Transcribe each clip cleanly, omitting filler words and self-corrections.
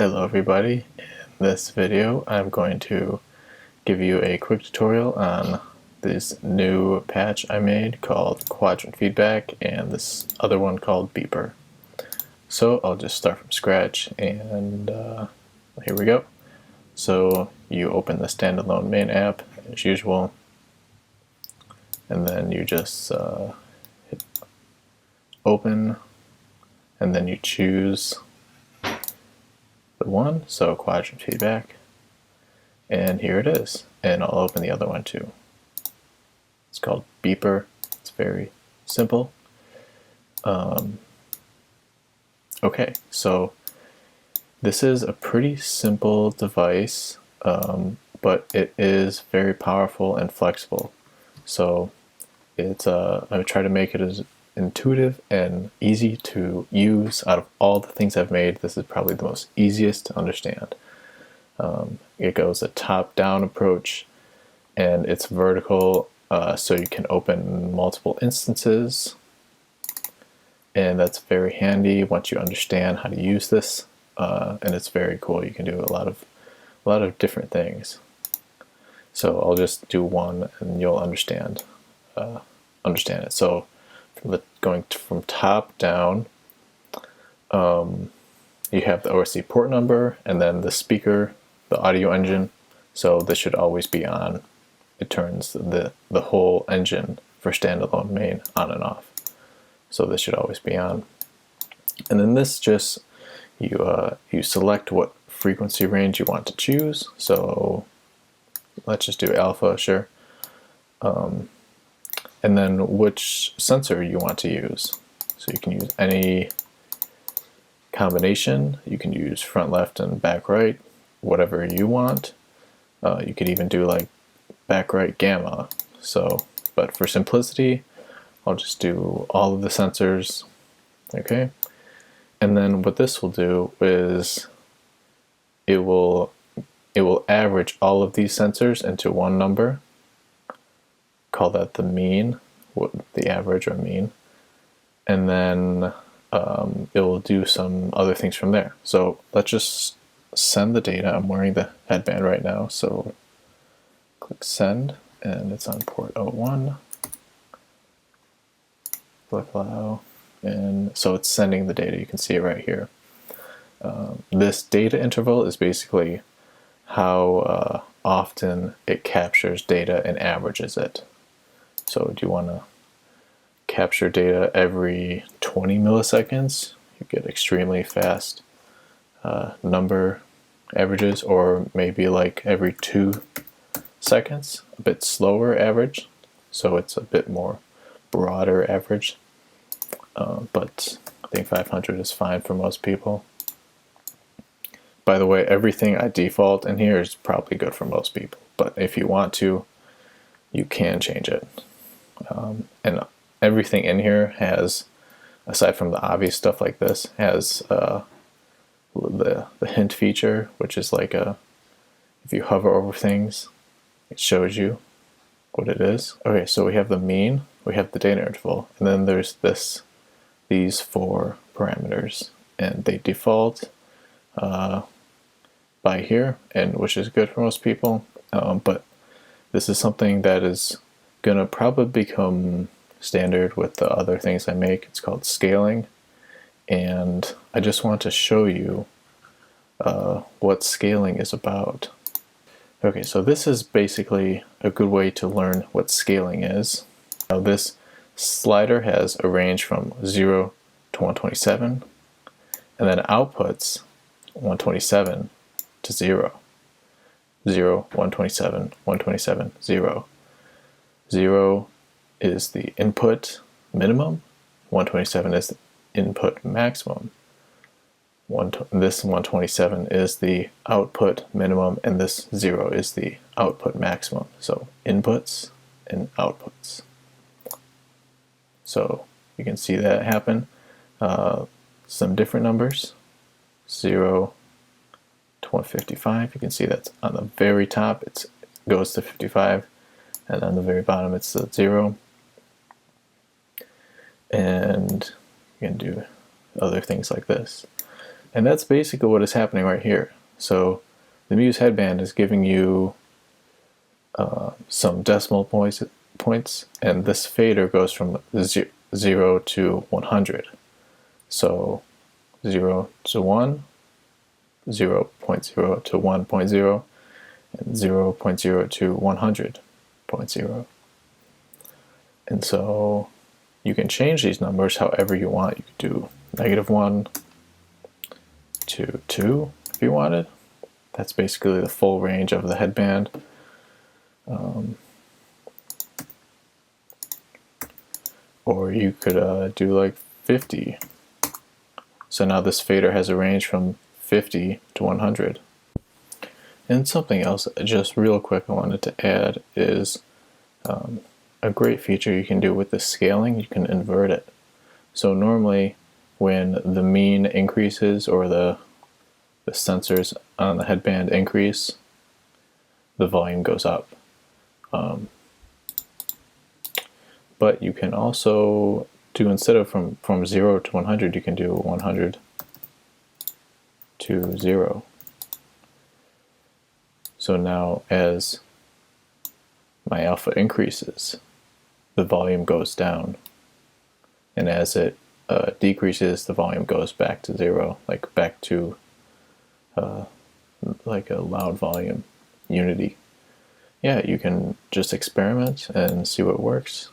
Hello everybody. In this video I'm going to give you a quick tutorial on this new patch I made called Quadrant Feedback and this other one called Beeper. So I'll just start from scratch and here we go. So you open the standalone main app as usual, and then you just hit open, and then you choose the one, so Quadrant Feedback, and here it is. And I'll open the other one too. It's called Beeper. It's very simple. Okay, so this is a pretty simple device, but it is very powerful and flexible. So it's I try to make it as intuitive and easy to use. Out of all the things I've made, this is probably the most easiest to understand. It goes a top-down approach, and it's vertical, so you can open multiple instances, and that's very handy once you understand how to use this. And it's very cool. You can do a lot of different things. So I'll just do one, and you'll understand it. So going from top down, you have the OSC port number, and then the speaker, the audio engine. So this should always be on. It turns the whole engine for standalone main on and off. So this should always be on. And then this just you select what frequency range you want to choose. So let's just do alpha, sure. And then which sensor you want to use. So you can use any combination. You can use front left and back right, whatever you want. You could even do like back right gamma. So, but for simplicity, I'll just do all of the sensors. Okay. And then what this will do is it will average all of these sensors into one number. Call that the mean, the average or mean, and then it will do some other things from there. So let's just send the data. I'm wearing the headband right now, so click send, and it's on port 01. Click allow, and so it's sending the data. You can see it right here. This data interval is basically how often it captures data and averages it. So do you want to capture data every 20 milliseconds? You get extremely fast number averages, or maybe like every 2 seconds, a bit slower average. So it's a bit more broader average. But I think 500 is fine for most people. By the way, everything I default in here is probably good for most people, but if you want to, you can change it. And everything in here has, aside from the obvious stuff like this, has the hint feature, which is like if you hover over things, it shows you what it is. Okay, so we have the mean, we have the data interval, and then there's these 4 parameters, and they default by here, and which is good for most people. But this is something that is gonna probably become standard with the other things I make. It's called scaling, and I just want to show you what scaling is about. Okay, so this is basically a good way to learn what scaling is. Now this slider has a range from 0 to 127, and then outputs 127 to 0. 0, 127, 127, 0. 0 is the input minimum, 127 is the input maximum. This 127 is the output minimum, and this 0 is the output maximum. So inputs and outputs. So you can see that happen. Some different numbers, 0 to 155. You can see that's on the very top. It goes to 55. And on the very bottom it's the 0. And you can do other things like this. And that's basically what is happening right here. So the Muse headband is giving you some decimal points, and this fader goes from 0 to 100. So 0 to 1, 0.0 to 1.0, and 0.0 to 100.0. And so you can change these numbers however you want. You could do -1 to 2 if you wanted. That's basically the full range of the headband. Or you could do like 50. So now this fader has a range from 50 to 100. And something else, just real quick, I wanted to add is a great feature you can do with the scaling. You can invert it. So normally when the mean increases or the sensors on the headband increase, the volume goes up. But you can also do, instead of from 0 to 100, you can do 100 to 0. So now as my alpha increases, the volume goes down. And as it decreases, the volume goes back to 0, like back to like a loud volume unity. Yeah, you can just experiment and see what works.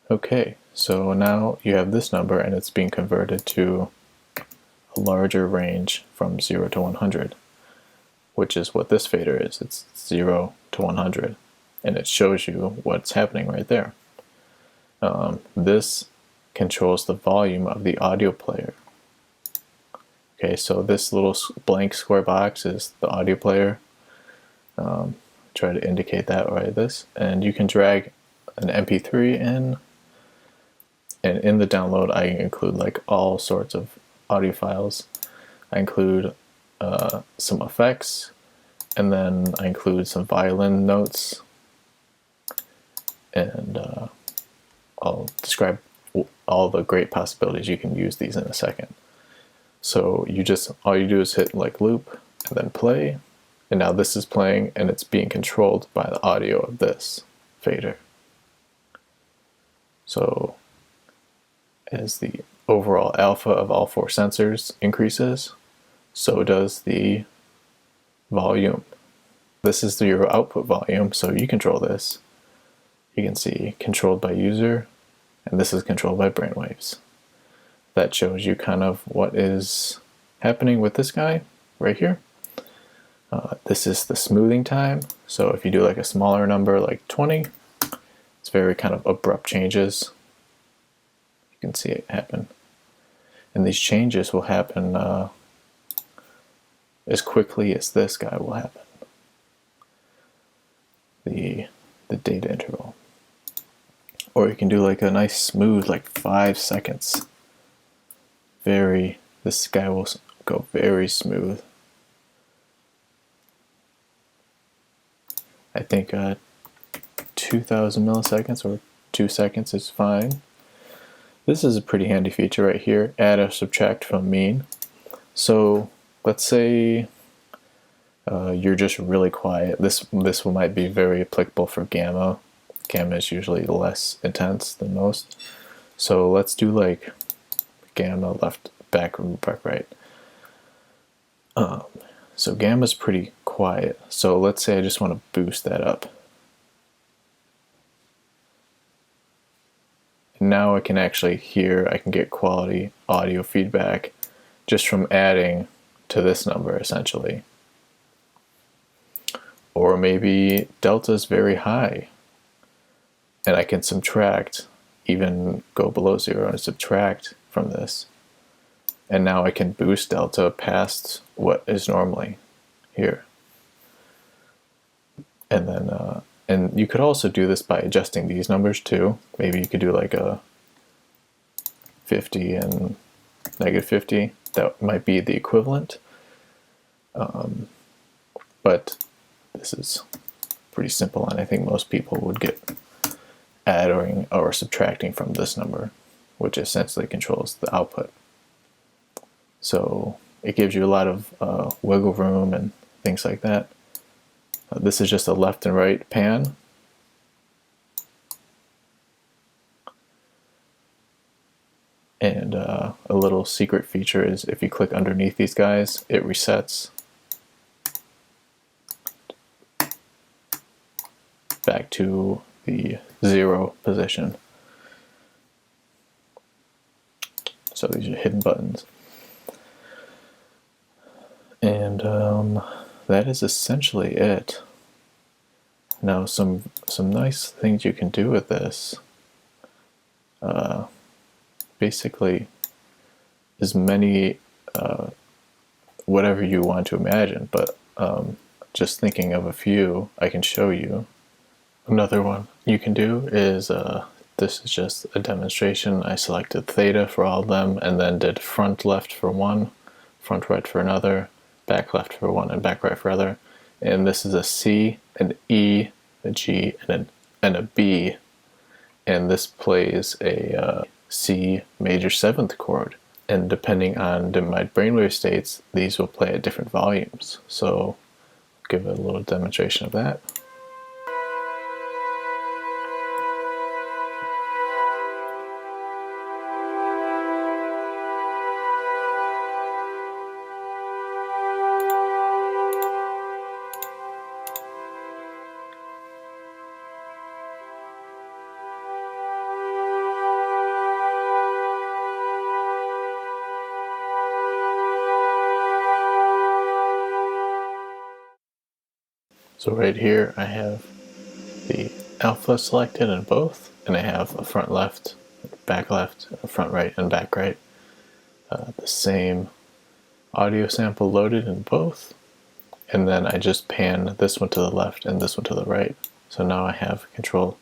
Okay, so now you have this number and it's being converted to a larger range from 0 to 100, which is what this fader is. It's 0 to 100, and it shows you what's happening right there. This controls the volume of the audio player. Okay, so this little blank square box is the audio player. Try to indicate that like this, and you can drag an MP3 in. And in the download, I include like all sorts of audio files. I include some effects, and then I include some violin notes, and I'll describe all the great possibilities you can use these in a second. So all you do is hit like loop and then play, and now this is playing and it's being controlled by the audio of this fader. So as the overall alpha of all 4 sensors increases, so does the volume. This is your output volume, so you control this. You can see controlled by user, and this is controlled by brainwaves. That shows you kind of what is happening with this guy right here. This is the smoothing time, so if you do like a smaller number like 20, it's very kind of abrupt changes. You can see it happen. And these changes will happen as quickly as this guy will happen. The data interval. Or you can do like a nice smooth, like 5 seconds. This guy will go very smooth. I think 2000 milliseconds or 2 seconds is fine. This is a pretty handy feature right here, add or subtract from mean. So let's say you're just really quiet. This might be very applicable for gamma. Gamma is usually less intense than most. So let's do like gamma left, back, right. So gamma is pretty quiet. So let's say I just want to boost that up. And now I can actually hear, I can get quality audio feedback just from adding to this number essentially. Or maybe delta is very high and I can subtract, even go below 0 and subtract from this. And now I can boost delta past what is normally here. And then and you could also do this by adjusting these numbers too. Maybe you could do like a 50 and -50. That might be the equivalent. But this is pretty simple, and I think most people would get adding or subtracting from this number, which essentially controls the output. So it gives you a lot of wiggle room and things like that. This is just a left and right pan. And a little secret feature is if you click underneath these guys, it resets back to the 0 position. So these are hidden buttons. And that is essentially it. Now some nice things you can do with this. Basically, as many, whatever you want to imagine, but just thinking of a few, I can show you. Another one you can do is, this is just a demonstration. I selected theta for all of them and then did front left for one, front right for another, back left for one, and back right for other. And this is a C, an E, a G, and a B. And this plays a C major 7th chord. And depending on my brainwave states, these will play at different volumes. So I'll give it a little demonstration of that. So right here I have the alpha selected in both, and I have a front left, back left, a front right, and back right. The same audio sample loaded in both, and then I just pan this one to the left and this one to the right. So now I have control.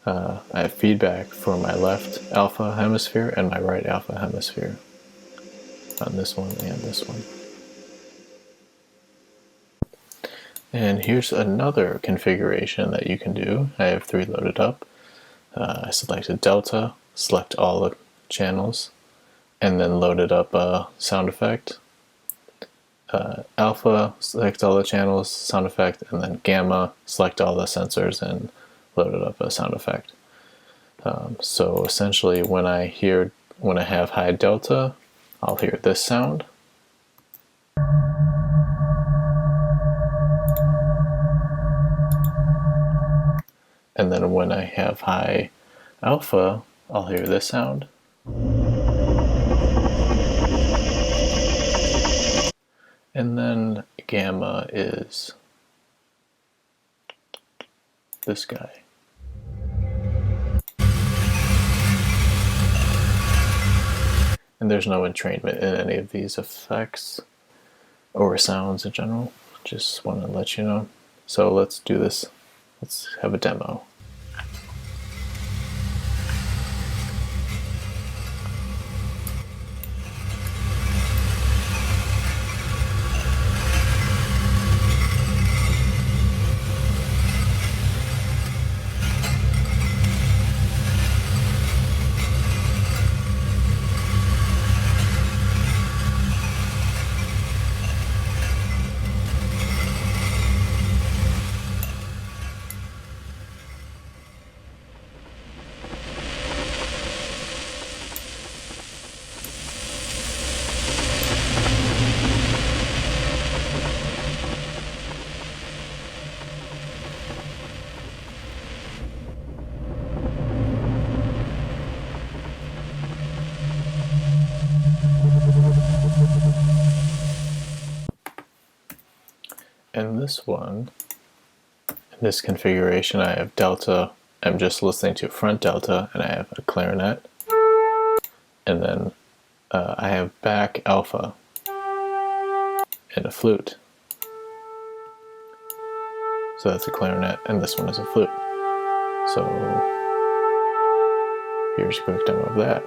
I have feedback for my left alpha hemisphere and my right alpha hemisphere on this one and this one. And here's another configuration that you can do. I have 3 loaded up. I selected delta, select all the channels, and then loaded up a sound effect. Alpha, select all the channels, sound effect, and then gamma, select all the sensors and loaded up a sound effect. So essentially when I have high delta, I'll hear this sound. And then when I have high alpha, I'll hear this sound. And then gamma is this guy. And there's no entrainment in any of these effects or sounds in general. Just want to let you know. So let's do this. Let's have a demo. In this one, in this configuration, I have delta. I'm just listening to front delta, and I have a clarinet. And then I have back alpha and a flute. So that's a clarinet, and this one is a flute. So here's a quick demo of that.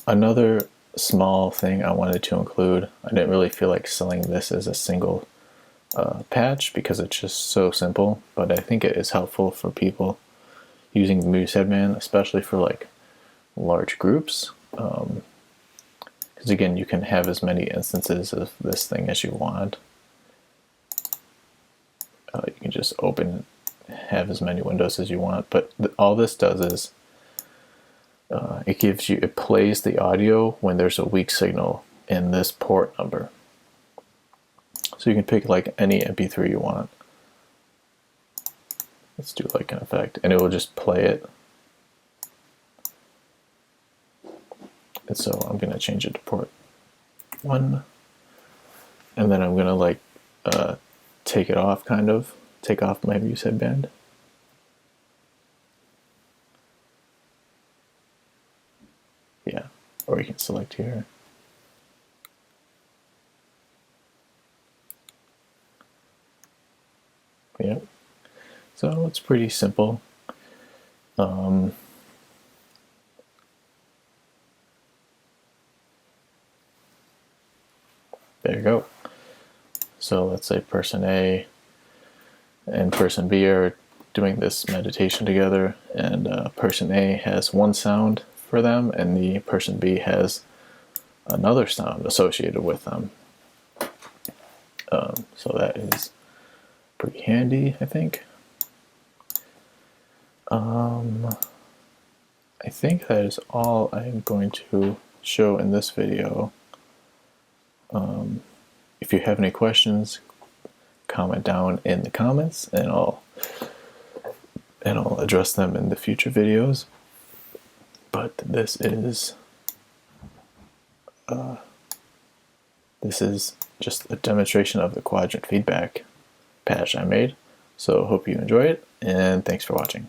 Another small thing I wanted to include, I didn't really feel like selling this as a single patch because it's just so simple, but I think it is helpful for people using the Muse Headband, especially for like large groups. Because again, you can have as many instances of this thing as you want. You can just have as many windows as you want, but all this does is it plays the audio when there's a weak signal in this port number. So you can pick like any MP3 you want. Let's do like an effect, and it will just play it. And so I'm gonna change it to port 1, and then I'm gonna like take it off, take off my Muse Headband. Yeah, or you can select here. Yep. So it's pretty simple. There you go. So let's say person A and person B are doing this meditation together, and person A has one sound for them, and the person B has another sound associated with them. So that is pretty handy, I think. I think that is all I'm going to show in this video. If you have any questions, comment down in the comments, and I'll address them in the future videos. But this is just a demonstration of the Quadrant feedback patch I made. So hope you enjoy it, and thanks for watching.